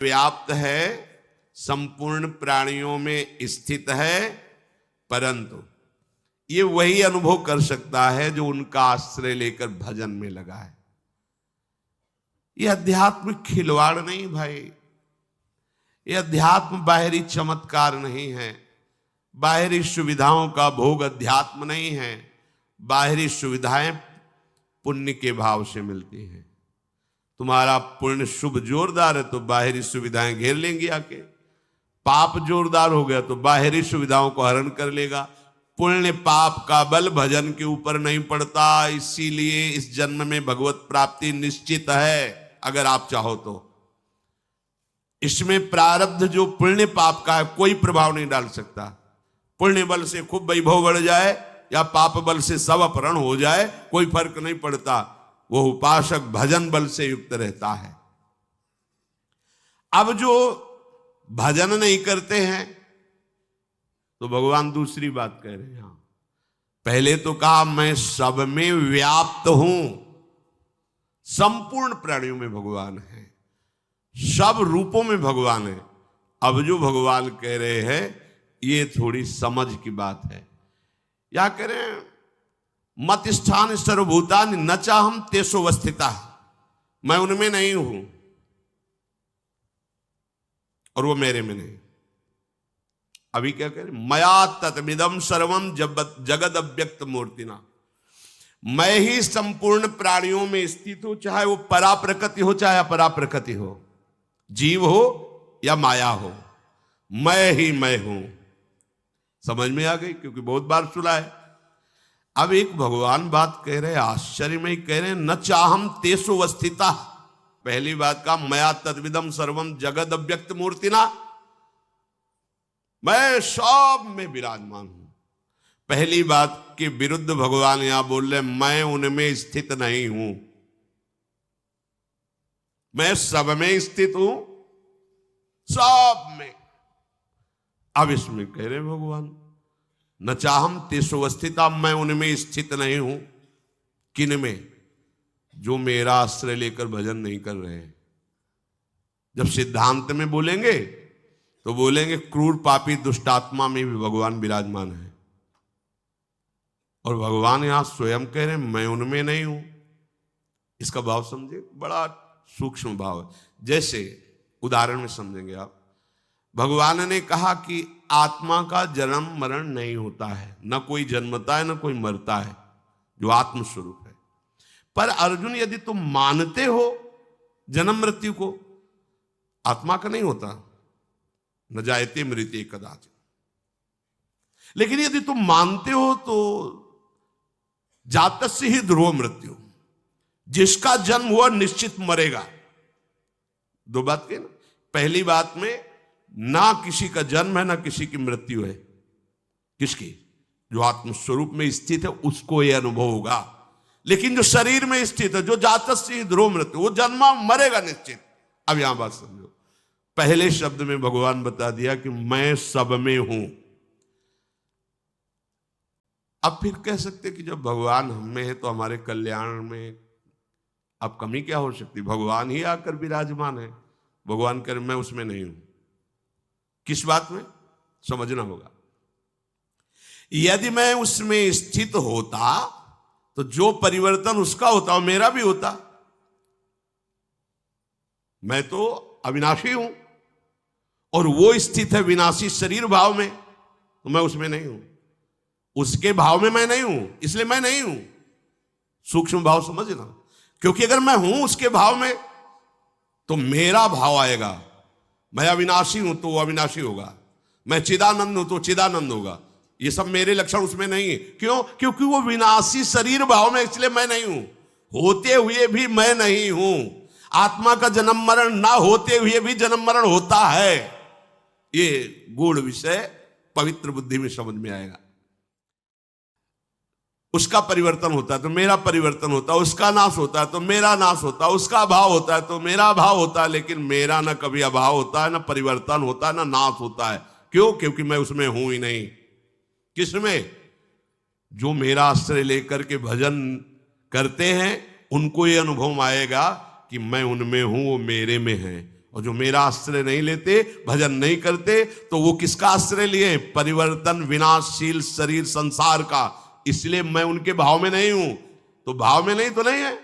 व्याप्त है, संपूर्ण प्राणियों में स्थित है, परंतु ये वही अनुभव कर सकता है जो उनका आश्रय लेकर भजन में लगा है। ये अध्यात्म खिलवाड़ नहीं भाई, ये अध्यात्म बाहरी चमत्कार नहीं है, बाहरी सुविधाओं का भोग अध्यात्म नहीं है। बाहरी सुविधाएं पुण्य के भाव से मिलती हैं। तुम्हारा पुण्य शुभ जोरदार है तो बाहरी सुविधाएं घेर लेंगी आके, पाप जोरदार हो गया तो बाहरी सुविधाओं को हरण कर लेगा। पुण्य पाप का बल भजन के ऊपर नहीं पड़ता, इसीलिए इस जन्म में भगवत प्राप्ति निश्चित है अगर आप चाहो तो। इसमें प्रारब्ध जो पुण्य पाप का है कोई प्रभाव नहीं डाल सकता। पुण्य बल से खूब वैभव बढ़ जाए या पाप बल से सब अपहरण हो जाए कोई फर्क नहीं पड़ता, वो उपासक भजन बल से युक्त रहता है। अब जो भजन नहीं करते हैं तो भगवान दूसरी बात कह रहे हैं। पहले तो कहा मैं सब में व्याप्त हूं, संपूर्ण प्राणियों में भगवान है, सब रूपों में भगवान है। अब जो भगवान कह रहे हैं ये थोड़ी समझ की बात है। या कह रहे हैं मत स्थान सर्वभूतानि न चाहम तेषु अवस्थिता, मैं उनमें नहीं हूं और वो मेरे में नहीं। अभी क्या कह रहे, मया तत्मिदं सर्वम जगद अव्यक्त मूर्तिना, मैं ही संपूर्ण प्राणियों में स्थित हूं, चाहे वो परा प्रकृति हो चाहे अपरा प्रकृति हो, जीव हो या माया हो, मैं ही मैं हूं। समझ में आ गई? क्योंकि बहुत बार सुना है। अब एक भगवान बात कह रहे, आश्चर्य में कह रहे, न चाहम तेषु अवस्थिता। पहली बात का मया तद्विदम सर्वम जगद अव्यक्त मूर्तिना, मैं सब में विराजमान हूं। पहली बात के विरुद्ध भगवान यहां बोल रहे, मैं उनमें स्थित नहीं हूं, मैं सब में स्थित हूं, सब में। अब इसमें कह रहे भगवान न चाहम तेषु अवस्थिता, मैं उनमें स्थित नहीं हूं। किन में? जो मेरा आश्रय लेकर भजन नहीं कर रहे हैं। जब सिद्धांत में बोलेंगे तो बोलेंगे क्रूर पापी दुष्टात्मा में भी भगवान विराजमान है, और भगवान यहां स्वयं कह रहे हैं मैं उनमें नहीं हूं। इसका भाव समझे, बड़ा सूक्ष्म भाव है। जैसे उदाहरण में समझेंगे आप, भगवान ने कहा कि आत्मा का जन्म मरण नहीं होता है, न कोई जन्मता है न कोई मरता है, जो आत्म स्वरूप है। पर अर्जुन यदि तुम मानते हो जन्म मृत्यु को, आत्मा का नहीं होता, न जायते मृत्युः कदाचित्। लेकिन यदि तुम मानते हो तो जातस्य ही ध्रुव मृत्यु, जिसका जन्म हुआ निश्चित मरेगा। दो बात की ना, पहली बात में ना किसी का जन्म है ना किसी की मृत्यु है। किसकी? जो आत्मस्वरूप में स्थित है उसको यह अनुभव होगा। लेकिन जो शरीर में स्थित है, जो जातस्य ही ध्रुव मृत्यु, वो जन्मा मरेगा निश्चित। अब यहां बात समझो, पहले शब्द में भगवान बता दिया कि मैं सब में हूं। अब फिर कह सकते कि जब भगवान हम में है तो हमारे कल्याण में अब कमी क्या हो सकती? भगवान ही आकर विराजमान है। भगवान कर मैं उसमें नहीं हूं। किस बात में? समझना होगा। यदि मैं उसमें स्थित होता तो जो परिवर्तन उसका होता वो मेरा भी होता। मैं तो अविनाशी हूं और वो स्थित है विनाशी शरीर भाव में, तो मैं उसमें नहीं हूं। उसके भाव में मैं नहीं हूं, इसलिए मैं नहीं हूं। सूक्ष्म भाव समझना, क्योंकि अगर मैं हूं उसके भाव में तो मेरा भाव आएगा। मैं अविनाशी हूं तो वो अविनाशी होगा, मैं चिदानंद हूं तो चिदानंद होगा। ये सब मेरे लक्षण उसमें नहीं है। क्यों? क्योंकि वो विनाशी शरीर भाव में, इसलिए मैं नहीं हूं। होते हुए भी मैं नहीं हूं। आत्मा का जन्म मरण ना होते हुए भी जन्म मरण होता है। ये गूढ़ विषय पवित्र बुद्धि में समझ में आएगा। उसका परिवर्तन होता है तो मेरा परिवर्तन होता है, उसका नाश होता है तो मेरा नाश होता है, उसका अभाव होता है तो मेरा अभाव होता है। लेकिन मेरा ना कभी अभाव होता है, ना परिवर्तन होता है, ना नाश होता है। क्यों? क्योंकि मैं उसमें हूं ही नहीं। किसमें? जो मेरा आश्रय लेकर के भजन करते हैं उनको ये अनुभव आएगा कि मैं उनमें हूं, वो मेरे में है, और जो मेरा आश्रय नहीं लेते, भजन नहीं करते, तो वो किसका आश्रय लिए? परिवर्तन विनाशशील शरीर संसार का। इसलिए मैं उनके भाव में नहीं हूं। तो भाव में नहीं तो नहीं है।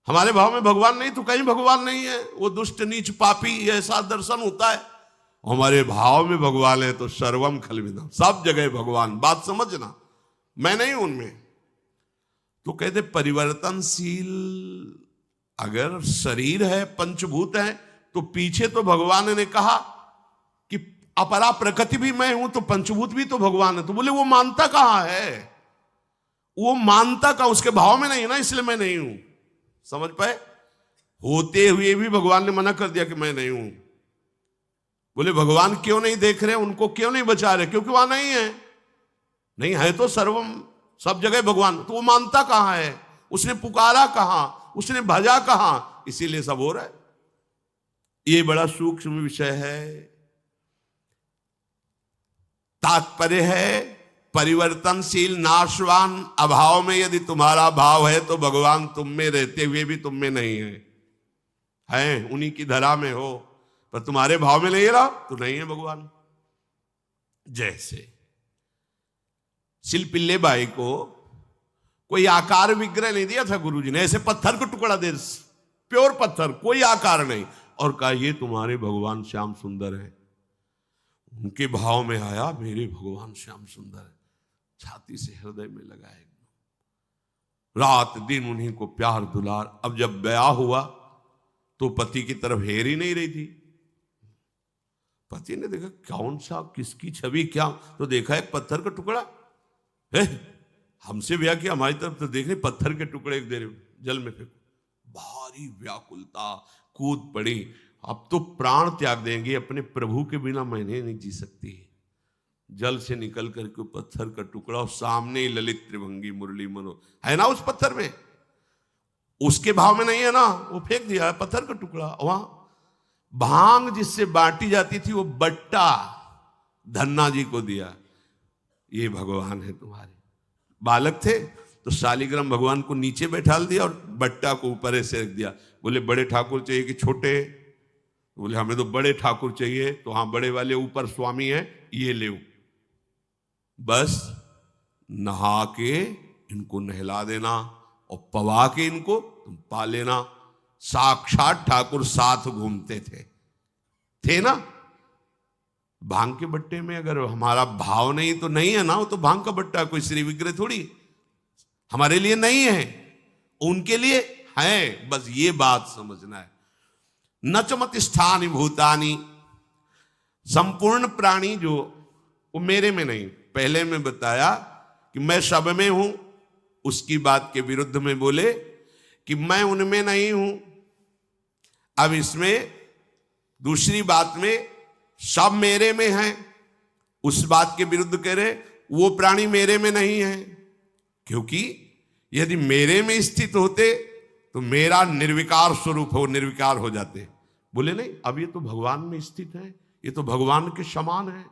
हमारे भाव में भगवान नहीं तो कहीं भगवान नहीं है। वो दुष्ट नीच पापी ऐसा दर्शन होता है। हमारे भाव में भगवान है तो सर्वम खलविदम, सब जगह भगवान। बात समझना, मैं नहीं हूं उनमें। तो कहते परिवर्तनशील अगर शरीर है, पंचभूत है, तो पीछे तो भगवान ने कहा कि अपरा प्रकृति भी मैं हूं, तो पंचभूत भी तो भगवान है। तो बोले वो मानता कहां है? वो मानता कहां? उसके भाव में नहीं ना, इसलिए मैं नहीं हूं। समझ पाए? होते हुए भी भगवान ने मना कर दिया कि मैं नहीं हूं। बोले भगवान क्यों नहीं देख रहे, उनको क्यों नहीं बचा रहे? क्योंकि वहां नहीं है। नहीं है तो सर्वम, सब जगह भगवान। तो वो मानता कहां है? उसने पुकारा कहां? उसने भजा कहां? इसीलिए सब हो रहा है। ये बड़ा सूक्ष्म विषय है। तात्पर्य है परिवर्तनशील नाशवान अभाव में यदि तुम्हारा भाव है तो भगवान तुम में रहते हुए भी तुम में नहीं है उन्हीं की धरा में हो, पर तुम्हारे भाव में नहीं रहा तो नहीं है भगवान। जैसे शिल्पिल्ले बाई को कोई आकार विग्रह नहीं दिया था गुरुजी ने, ऐसे पत्थर को टुकड़ा दे, प्योर पत्थर, कोई आकार नहीं, और कहा ये तुम्हारे भगवान श्याम सुंदर है। उनके भाव में आया मेरे भगवान श्याम सुंदर है, छाती से हृदय में लगाए, रात दिन उन्हीं को प्यार दुलार। अब जब ब्याह हुआ तो पति की तरफ हेर ही नहीं रही थी। पति ने देखा कौन सा किसकी छवि क्या, तो देखा एक पत्थर का टुकड़ा है। हमसे ब्याह किया, हमारी तरफ तो देख रहे पत्थर के टुकड़े एक देर जल में फेंको। भारी व्याकुलता, कूद पड़ी। अब तो प्राण त्याग देंगे, अपने प्रभु के बिना मैंने नहीं जी सकती। जल से निकल करके पत्थर का टुकड़ा, और सामने ही ललित त्रिभंगी मुरली मनो है ना उस पत्थर में, उसके भाव में नहीं है ना, वो फेंक दिया पत्थर का टुकड़ा। वहां भांग जिससे बांटी जाती थी वो बट्टा धन्ना जी को दिया, ये भगवान है तुम्हारे। बालक थे तो शालिग्राम भगवान को नीचे बैठा दिया और बट्टा को ऊपर ऐसे रख दिया। बोले बड़े ठाकुर चाहिए कि छोटे? बोले हमें तो बड़े ठाकुर चाहिए। तो हाँ बड़े वाले ऊपर स्वामी है, ये ले, बस नहा के इनको नहला देना और पवा के इनको तुम पा लेना। साक्षात ठाकुर साथ घूमते थे ना। भांग के बट्टे में अगर हमारा भाव नहीं तो नहीं है ना, वो तो भांग का बट्टा, कोई श्री विग्रह थोड़ी हमारे लिए नहीं है, उनके लिए है। बस ये बात समझना है। नचमत स्थानि भूतानि, संपूर्ण प्राणी जो वो मेरे में नहीं। पहले मैं बताया कि मैं सब में हूं, उसकी बात के विरुद्ध में बोले कि मैं उनमें नहीं हूं। अब इसमें दूसरी बात में सब मेरे में है, उस बात के विरुद्ध कह रहे वो प्राणी मेरे में नहीं है। क्योंकि यदि मेरे में स्थित होते तो मेरा निर्विकार स्वरूप हो, निर्विकार हो जाते। बोले नहीं, अब ये तो भगवान में स्थित है, ये तो भगवान के समान है।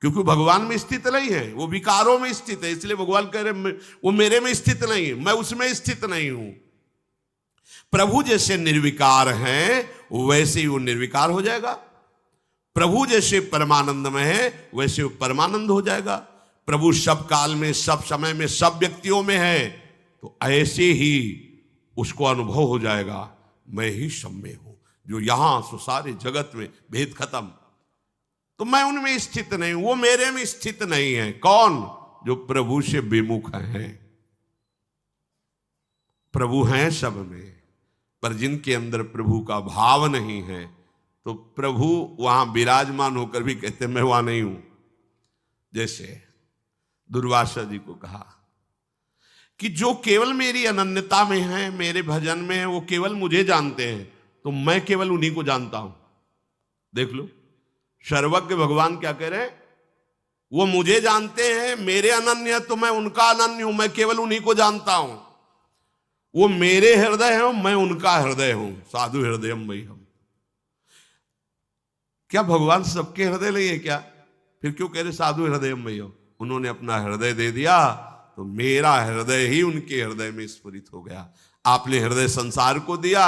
क्योंकि भगवान में स्थित नहीं है, वो विकारों में स्थित है। इसलिए भगवान कह रहे वो मेरे में स्थित नहीं है, मैं उसमें स्थित नहीं हूं। प्रभु जैसे निर्विकार हैं वैसे ही वो निर्विकार हो जाएगा। प्रभु जैसे परमानंद में है वैसे वो परमानंद हो जाएगा। प्रभु सब काल में, सब समय में, सब व्यक्तियों में है, तो ऐसे ही उसको अनुभव हो जाएगा मैं ही सब में हूं। जो यहां सो सारे जगत में, भेद खत्म। तो मैं उनमें स्थित नहीं हूं, वो मेरे में स्थित नहीं है। कौन? जो प्रभु से विमुख हैं। प्रभु हैं सब में, पर जिनके अंदर प्रभु का भाव नहीं है तो प्रभु वहां विराजमान होकर भी कहते मैं वहां नहीं हूं। जैसे दुर्वासा जी को कहा कि जो केवल मेरी अनन्यता में है, मेरे भजन में है, वो केवल मुझे जानते हैं, तो मैं केवल उन्हीं को जानता हूं। देख लो, सर्वज्ञ भगवान क्या कह रहे हैं? वो मुझे जानते हैं, मेरे अनन्य तो मैं उनका अनन्य हूं, मैं केवल उन्हीं को जानता हूं। वो मेरे हृदय हैं, मैं उनका हृदय हूं। साधु हृदय मई हम। क्या भगवान सबके हृदय नहीं है क्या? फिर क्यों कह रहे साधु हृदय मई हो? उन्होंने अपना हृदय दे दिया तो मेरा हृदय ही उनके हृदय में स्फुरित हो गया। आपने हृदय संसार को दिया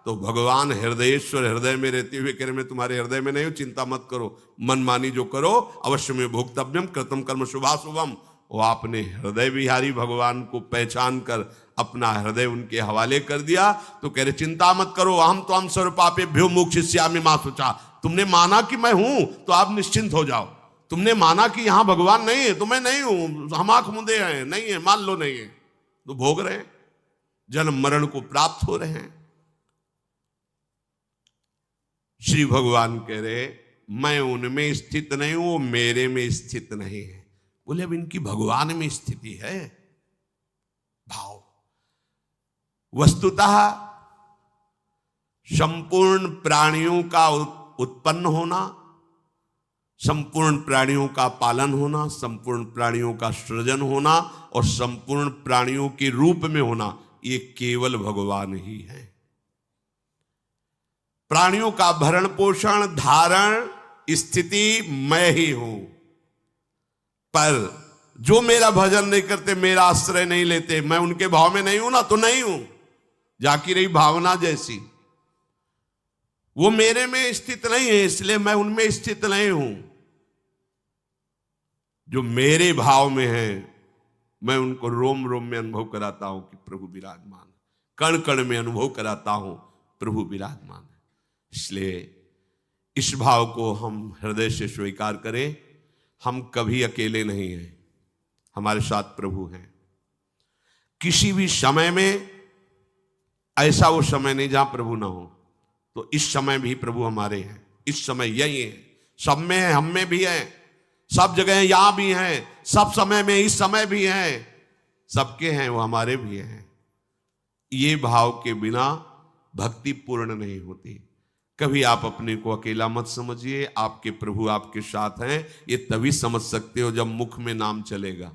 तो भगवान हृदयेश्वर हृदय में रहते हुए कह रहे मैं तुम्हारे हृदय में नहीं हूं, चिंता मत करो, मनमानी जो करो अवश्य में भोक्तव्यम कृतम कर्म शुभाशुभम। वो आपने हृदय विहारी भगवान को पहचान कर अपना हृदय उनके हवाले कर दिया। तो कह रहे चिंता मत करो, हम तो हम सर्व पापेभ्यो मोक्षयिष्यामि मा शुचा। तुमने माना कि मैं हूं तो आप निश्चिंत हो जाओ। तुमने माना कि यहां भगवान नहीं है तो मैं नहीं हूं, हम आंख मुंदे हैं, नहीं है, मान लो नहीं है, तो भोग रहे हैं, जन्म मरण को प्राप्त हो रहे हैं। श्री भगवान कह रहे मैं उनमें स्थित नहीं हूं, वो मेरे में स्थित नहीं है। बोले अब इनकी भगवान में स्थिति है। भाव वस्तुतः संपूर्ण प्राणियों का उत्पन्न होना, संपूर्ण प्राणियों का पालन होना, संपूर्ण प्राणियों का सृजन होना और संपूर्ण प्राणियों के रूप में होना, ये केवल भगवान ही है। प्राणियों का भरण पोषण धारण स्थिति मैं ही हूं, पर जो मेरा भजन नहीं करते, मेरा आश्रय नहीं लेते, मैं उनके भाव में नहीं हूं ना, तो नहीं हूं। जाकी रही भावना जैसी, वो मेरे में स्थित नहीं है, इसलिए मैं उनमें स्थित नहीं हूं। जो मेरे भाव में है मैं उनको रोम रोम में अनुभव कराता हूं कि प्रभु विराजमान, कण कण में अनुभव कराता हूं प्रभु विराजमान है। इसलिए इस भाव को हम हृदय से स्वीकार करें, हम कभी अकेले नहीं हैं, हमारे साथ प्रभु हैं। किसी भी समय में ऐसा वो समय नहीं जहां प्रभु ना हो, तो इस समय भी प्रभु हमारे हैं। इस समय यही है, सब में है, हम में भी है, सब जगह यहां भी हैं, सब समय में इस समय भी हैं, सबके हैं, वो हमारे भी हैं। ये भाव के बिना भक्ति पूर्ण नहीं होती। कभी आप अपने को अकेला मत समझिए, आपके प्रभु आपके साथ हैं। ये तभी समझ सकते हो जब मुख में नाम चलेगा।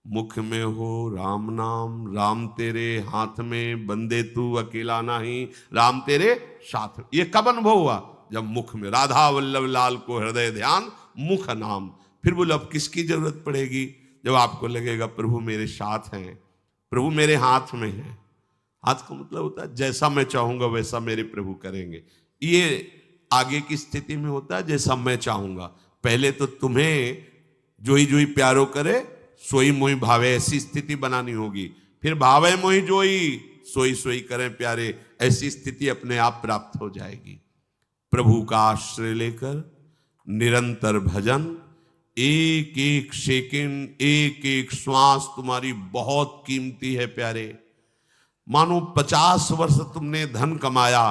मुख में हो राम नाम, राम तेरे हाथ में, बंदे तू अकेला नहीं, राम तेरे साथ में। ये कब अनुभव हुआ? जब मुख में राधा वल्लभ लाल को हृदय ध्यान मुख नाम। फिर बोले अब किसकी जरूरत पड़ेगी? जब आपको लगेगा प्रभु मेरे साथ हैं, प्रभु मेरे हाथ में है। हाथ का मतलब होता है जैसा मैं चाहूंगा वैसा मेरे प्रभु करेंगे। ये आगे की स्थिति में होता है जैसा मैं चाहूंगा। पहले तो तुम्हें जोई जोई प्यारो करे सोई मोई भावे, ऐसी स्थिति बनानी होगी। फिर भावे मोई जोई सोई सोई करें प्यारे, ऐसी स्थिति अपने आप प्राप्त हो जाएगी। प्रभु का आश्रय लेकर निरंतर भजन, एक एक सेकंड एक एक श्वास तुम्हारी बहुत कीमती है प्यारे। मानो 50 वर्ष तुमने धन कमाया,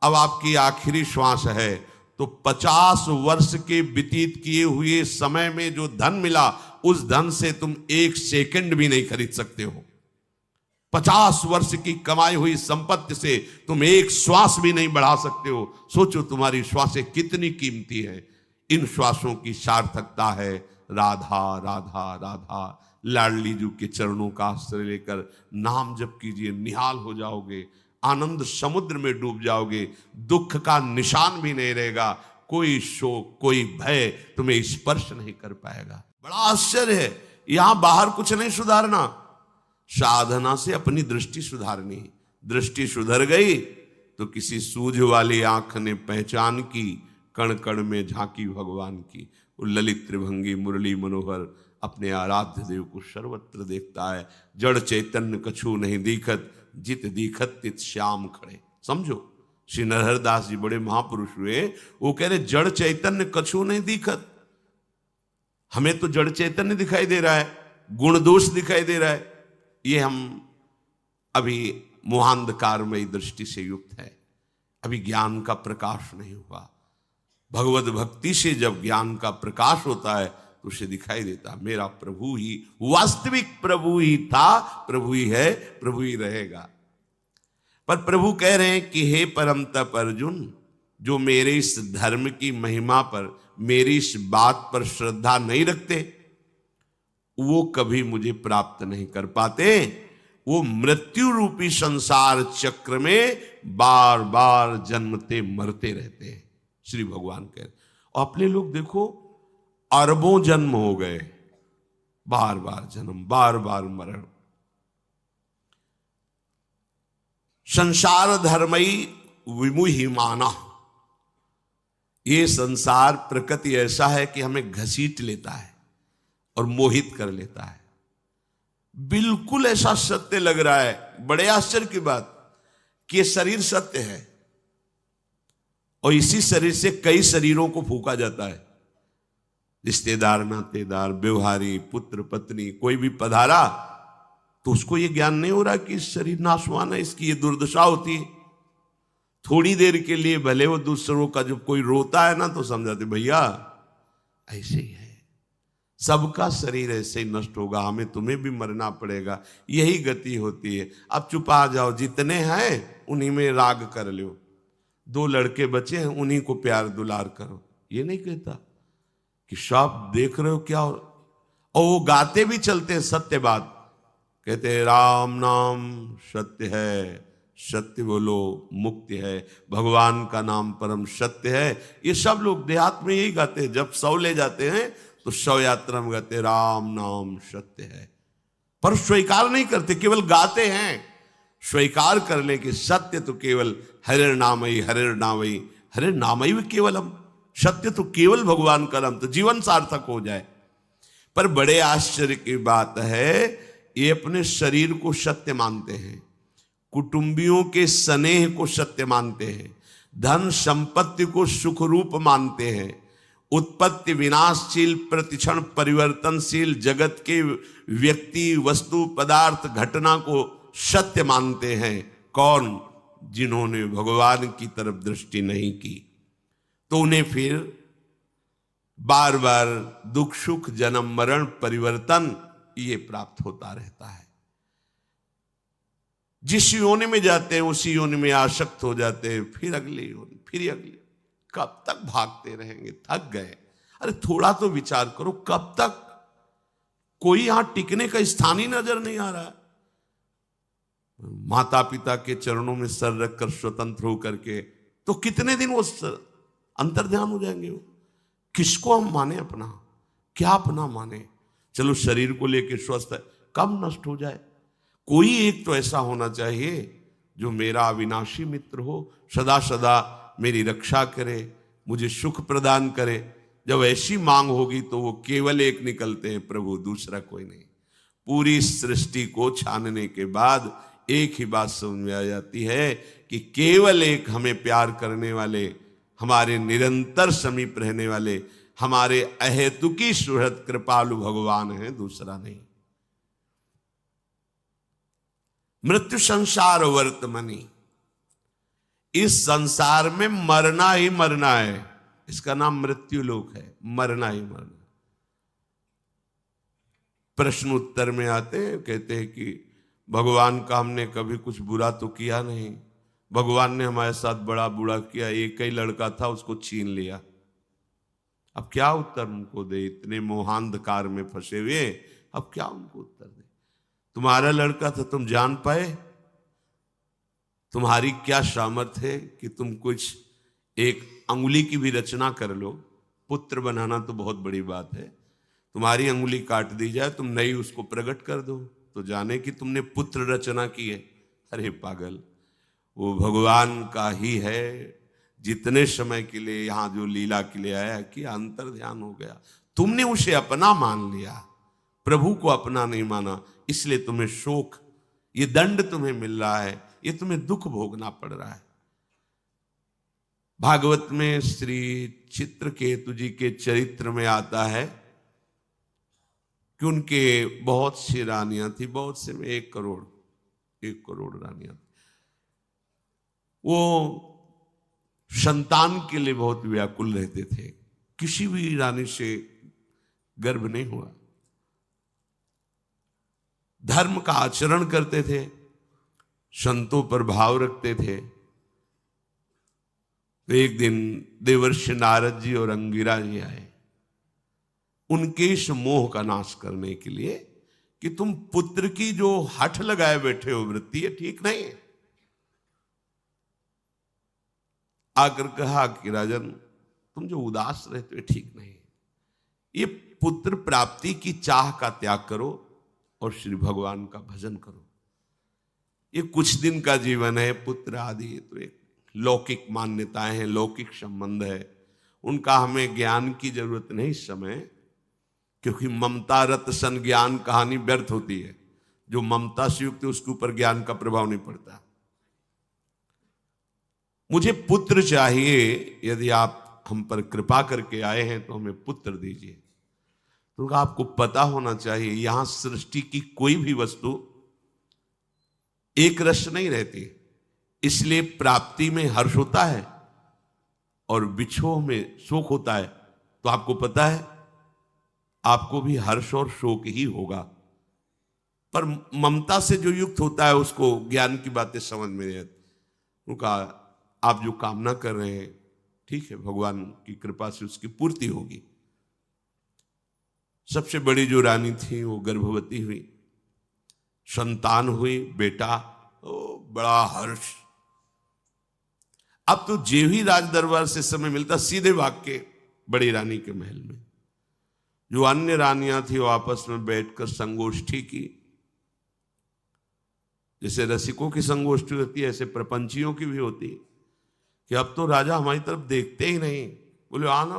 अब आपकी आखिरी श्वास है, तो 50 वर्ष के व्यतीत किए हुए समय में जो धन मिला, उस धन से तुम एक सेकंड भी नहीं खरीद सकते हो। 50 वर्ष की कमाई हुई संपत्ति से तुम एक श्वास भी नहीं बढ़ा सकते हो। सोचो तुम्हारी श्वासें कितनी कीमती हैं। इन श्वासों की सार्थकता है राधा राधा राधा। लाडली जी के चरणों का आश्रय लेकर नाम जप कीजिए, निहाल हो जाओगे, आनंद समुद्र में डूब जाओगे, दुख का निशान भी नहीं रहेगा, कोई शोक कोई भय तुम्हें स्पर्श नहीं कर पाएगा। बड़ा आश्चर्य है, यहां बाहर कुछ नहीं सुधारना, साधना से अपनी दृष्टि सुधारनी। दृष्टि सुधर गई तो किसी सूझ वाली आंख ने पहचान की, कण कण में झांकी भगवान की। वो ललित त्रिभंगी मुरली मनोहर अपने आराध्य देव को सर्वत्र देखता है। जड़ चैतन्य कछु नहीं दिखत, जित दिखत तित श्याम खड़े। समझो, श्री नरहरदास जी बड़े महापुरुष हुए, वो कह रहे जड़ चैतन्य कछु नहीं दिखत। हमें तो जड़ चैतन्य दिखाई दे रहा है, गुण दोष दिखाई दे रहा है। ये हम अभी मोहांधकारमयी दृष्टि से युक्त है, अभी ज्ञान का प्रकाश नहीं हुआ। भगवत भक्ति से जब ज्ञान का प्रकाश होता है तो उसे दिखाई देता मेरा प्रभु ही, वास्तविक प्रभु ही था, प्रभु ही है, प्रभु ही रहेगा। पर प्रभु कह रहे हैं कि हे परम तप अर्जुन, जो मेरे इस धर्म की महिमा पर, मेरी इस बात पर श्रद्धा नहीं रखते, वो कभी मुझे प्राप्त नहीं कर पाते। वो मृत्यु रूपी संसार चक्र में बार बार जन्मते मरते रहते हैं। श्री भगवान कह रहे, और अपने लोग देखो अरबों जन्म हो गए, बार बार जन्म, बार बार मरण। संसार धर्मई विमुहि माना। ये संसार प्रकृति ऐसा है कि हमें घसीट लेता है और मोहित कर लेता है। बिल्कुल ऐसा सत्य लग रहा है, बड़े आश्चर्य की बात कि ये शरीर सत्य है और इसी शरीर से कई शरीरों को फूंका जाता है। रिश्तेदार, नातेदार, व्यवहारी, पुत्र, पत्नी, कोई भी पधारा तो उसको ये ज्ञान नहीं हो रहा कि इस शरीर नाशवान है, इसकी ये दुर्दशा होती है। थोड़ी देर के लिए भले वो दूसरों का जब कोई रोता है ना तो समझाते भैया ऐसे ही है, सबका शरीर ऐसे ही नष्ट होगा, हमें तुम्हें भी मरना पड़ेगा, यही गति होती है। अब चुपा जाओ, जितने हैं उन्हीं में राग कर लो, 2 लड़के बचे हैं उन्हीं को प्यार दुलार करो। ये नहीं कहता कि सब देख रहे हो क्या और वो गाते भी चलते हैं सत्य बात, कहते हैं राम नाम सत्य है, सत्य बोलो मुक्ति है, भगवान का नाम परम सत्य है। ये सब लोग देहात में यही गाते हैं, जब शव ले जाते हैं तो शव यात्रा में गाते राम नाम सत्य है, पर स्वीकार नहीं करते, केवल गाते हैं। स्वीकार कर ले कि सत्य तो केवल हरे नामई, हरे नामई, हरे नामई केवलम, सत्य तो केवल भगवान का नाम, तो जीवन सार्थक हो जाए। पर बड़े आश्चर्य की बात है, ये अपने शरीर को सत्य मानते हैं, कुटुंबियों के स्नेह को सत्य मानते हैं, धन संपत्ति को सुख रूप मानते हैं, उत्पत्ति विनाशशील प्रतिक्षण परिवर्तनशील जगत के व्यक्ति वस्तु पदार्थ घटना को सत्य मानते हैं। कौन? जिन्होंने भगवान की तरफ दृष्टि नहीं की, तो उन्हें फिर बार बार दुख सुख जन्म मरण परिवर्तन ये प्राप्त होता रहता है। जिस योनि में जाते हैं उसी योनि में आसक्त हो जाते हैं, फिर अगली योनि, फिर अगली। कब तक भागते रहेंगे? थक गए। अरे थोड़ा तो विचार करो, कब तक? कोई यहां टिकने का स्थान ही नजर नहीं आ रहा है। माता पिता के चरणों में सर रखकर स्वतंत्र होकर के तो कितने दिन वो अंतर्ध्यान हो जाएंगे। वो किसको हम माने अपना, क्या अपना माने? चलो शरीर को लेकर स्वस्थ है, कब नष्ट हो जाए। कोई एक तो ऐसा होना चाहिए जो मेरा अविनाशी मित्र हो, सदा सदा मेरी रक्षा करे, मुझे सुख प्रदान करे। जब ऐसी मांग होगी तो वो केवल एक निकलते हैं, प्रभु, दूसरा कोई नहीं। पूरी सृष्टि को छानने के बाद एक ही बात समझ में आ जाती है कि केवल एक हमें प्यार करने वाले, हमारे निरंतर समीप रहने वाले, हमारे अहेतुकी सुहृद कृपालु भगवान है, दूसरा नहीं। मृत्यु संसार वर्तमनी, इस संसार में मरना ही मरना है, इसका नाम मृत्यु लोक है, मरना ही मरना। प्रश्न उत्तर में आते हैं, कहते हैं कि भगवान का हमने कभी कुछ बुरा तो किया नहीं, भगवान ने हमारे साथ बड़ा बुरा किया, एक ही लड़का था उसको छीन लिया। अब क्या उत्तर उनको दे, इतने मोहांधकार में फंसे हुए, अब क्या उनको उत्तर दे? तुम्हारा लड़का था, तुम जान पाए? तुम्हारी क्या सामर्थ्य है कि तुम कुछ एक अंगुली की भी रचना कर लो? पुत्र बनाना तो बहुत बड़ी बात है, तुम्हारी अंगुली काट दी जाए, तुम नई उसको प्रकट कर दो तो जाने कि तुमने पुत्र रचना की है। अरे पागल, वो भगवान का ही है। जितने समय के लिए यहां जो लीला के लिए आया कि अंतर ध्यान हो गया, तुमने उसे अपना मान लिया, प्रभु को अपना नहीं माना, इसलिए तुम्हें शोक, ये दंड तुम्हें मिल रहा है, ये तुम्हें दुख भोगना पड़ रहा है। भागवत में श्री चित्रकेतु जी के चरित्र में आता है कि उनके बहुत सी रानियां थी, बहुत से में 1 करोड़ रानियां थी। वो संतान के लिए बहुत व्याकुल रहते थे, किसी भी रानी से गर्भ नहीं हुआ। धर्म का आचरण करते थे, संतों पर भाव रखते थे। तो एक दिन देवर्षि नारद जी और अंगिरा जी आए उनके इस मोह का नाश करने के लिए कि तुम पुत्र की जो हठ लगाए बैठे हो वृत्ति, ये ठीक नहीं है। आकर कहा कि राजन, तुम जो उदास रहते हो ठीक नहीं, ये पुत्र प्राप्ति की चाह का त्याग करो और श्री भगवान का भजन करो। ये कुछ दिन का जीवन है, पुत्र आदि तो एक लौकिक मान्यताएं हैं, लौकिक संबंध है, उनका हमें ज्ञान की जरूरत नहीं इस समय, क्योंकि ममता रत सन ज्ञान कहानी व्यर्थ होती है। जो ममता से युक्त है उसके ऊपर ज्ञान का प्रभाव नहीं पड़ता। मुझे पुत्र चाहिए, यदि आप हम पर कृपा करके आए हैं तो हमें पुत्र दीजिए। तो आपको पता होना चाहिए यहां सृष्टि की कोई भी वस्तु एक रस नहीं रहती, इसलिए प्राप्ति में हर्ष होता है और विछोह में शोक होता है। तो आपको पता है आपको भी हर्ष और शोक ही होगा, पर ममता से जो युक्त होता है उसको ज्ञान की बातें समझ में नहीं आती। उनका आप जो कामना कर रहे हैं ठीक है, भगवान की कृपा से उसकी पूर्ति होगी। सबसे बड़ी जो रानी थी वो गर्भवती हुई, संतान हुई, बेटा, ओ बड़ा हर्ष। अब तो जे ही राज दरबार से समय मिलता सीधे भाग के बड़ी रानी के महल में। जो अन्य रानियां थी वो आपस में बैठकर संगोष्ठी की, जैसे रसिकों की संगोष्ठी होती है ऐसे प्रपंचियों की भी होती, कि अब तो राजा हमारी तरफ देखते ही नहीं, बोले आना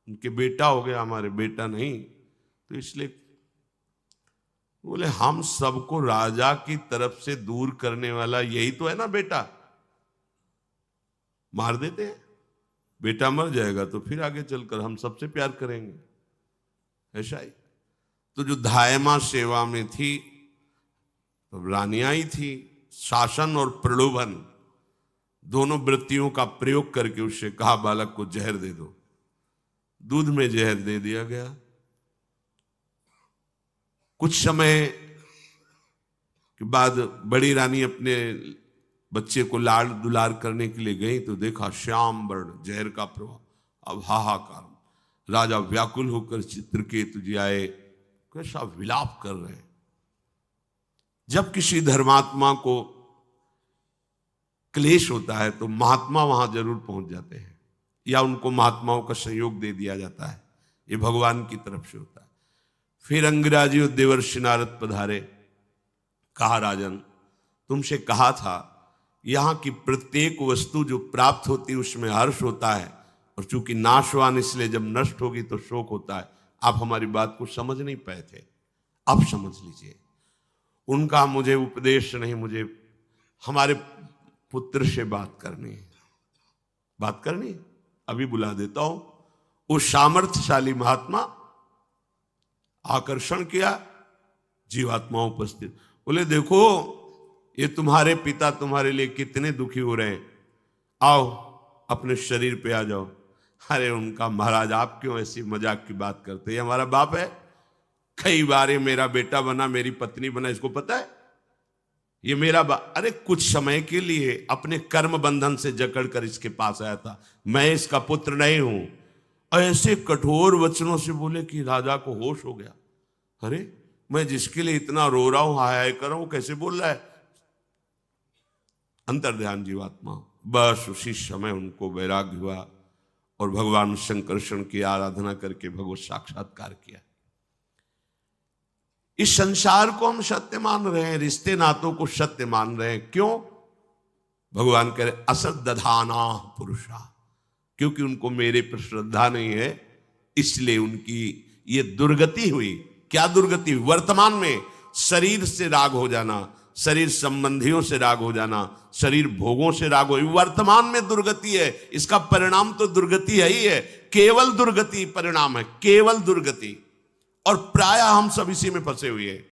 उनके बेटा हो गया, हमारे बेटा नहीं, तो इसलिए बोले हम सबको राजा की तरफ से दूर करने वाला यही तो है ना बेटा, मार देते हैं, बेटा मर जाएगा तो फिर आगे चलकर हम सबसे प्यार करेंगे, ऐसा ही। तो जो धायमा सेवा में थी तो रानियां ही थी, शासन और प्रलोभन दोनों वृत्तियों का प्रयोग करके उससे कहा बालक को जहर दे दो। दूध में जहर दे दिया गया। कुछ समय के बाद बड़ी रानी अपने बच्चे को लाड़ दुलार करने के लिए गई तो देखा श्याम वर्ण जहर का प्रभाव। अब हाहाकार, राजा व्याकुल होकर चित्रकेतु जी आए, कैसा विलाप कर रहे हैं। जब किसी धर्मात्मा को क्लेश होता है तो महात्मा वहां जरूर पहुंच जाते हैं, या उनको महात्माओं का सहयोग दे दिया जाता है, ये भगवान की तरफ से होता है। फिर अंगिराजी और देवर्षि नारद पधारे, कहा राजन तुमसे कहा था यहां की प्रत्येक वस्तु जो प्राप्त होती है उसमें हर्ष होता है, और चूंकि नाशवान इसलिए जब नष्ट होगी तो शोक होता है। आप हमारी बात को समझ नहीं पाए थे, अब समझ लीजिए। उनका मुझे उपदेश नहीं, मुझे हमारे पुत्र से बात करनी है, बात करनी है, अभी बुला देता हूं। वो सामर्थ्यशाली महात्मा आकर्षण किया, जीवात्मा उपस्थित, बोले देखो ये तुम्हारे पिता तुम्हारे लिए कितने दुखी हो रहे हैं, आओ अपने शरीर पे आ जाओ। अरे उनका महाराज आप क्यों ऐसी मजाक की बात करते हैं, हमारा बाप है, कई बार ये मेरा बेटा बना, मेरी पत्नी बना, इसको पता है ये मेरा अरे कुछ समय के लिए अपने कर्म बंधन से जकड़ कर इसके पास आया था, मैं इसका पुत्र नहीं हूं। ऐसे कठोर वचनों से बोले कि राजा को होश हो गया। अरे मैं जिसके लिए इतना रो रहा हूं, हाय हाय कर रहा हूं, कैसे बोल रहा है। अंतर्ध्यान जीवात्मा। बस उसी समय उनको वैराग्य हुआ और भगवान शंकरषण की आराधना करके भगवत साक्षात्कार किया। इस संसार को हम सत्य मान रहे हैं, रिश्ते नातों को सत्य मान रहे हैं, क्यों? भगवान कह रहे असत दधाना पुरुषा, क्योंकि उनको मेरे पर श्रद्धा नहीं है, इसलिए उनकी ये दुर्गति हुई। क्या दुर्गति हुई? वर्तमान में शरीर से राग हो जाना, शरीर संबंधियों से राग हो जाना, शरीर भोगों से राग हो, वर्तमान में दुर्गति है। इसका परिणाम तो दुर्गति है ही है, केवल दुर्गति परिणाम है, केवल दुर्गति। और प्रायः हम सब इसी में फंसे हुए हैं।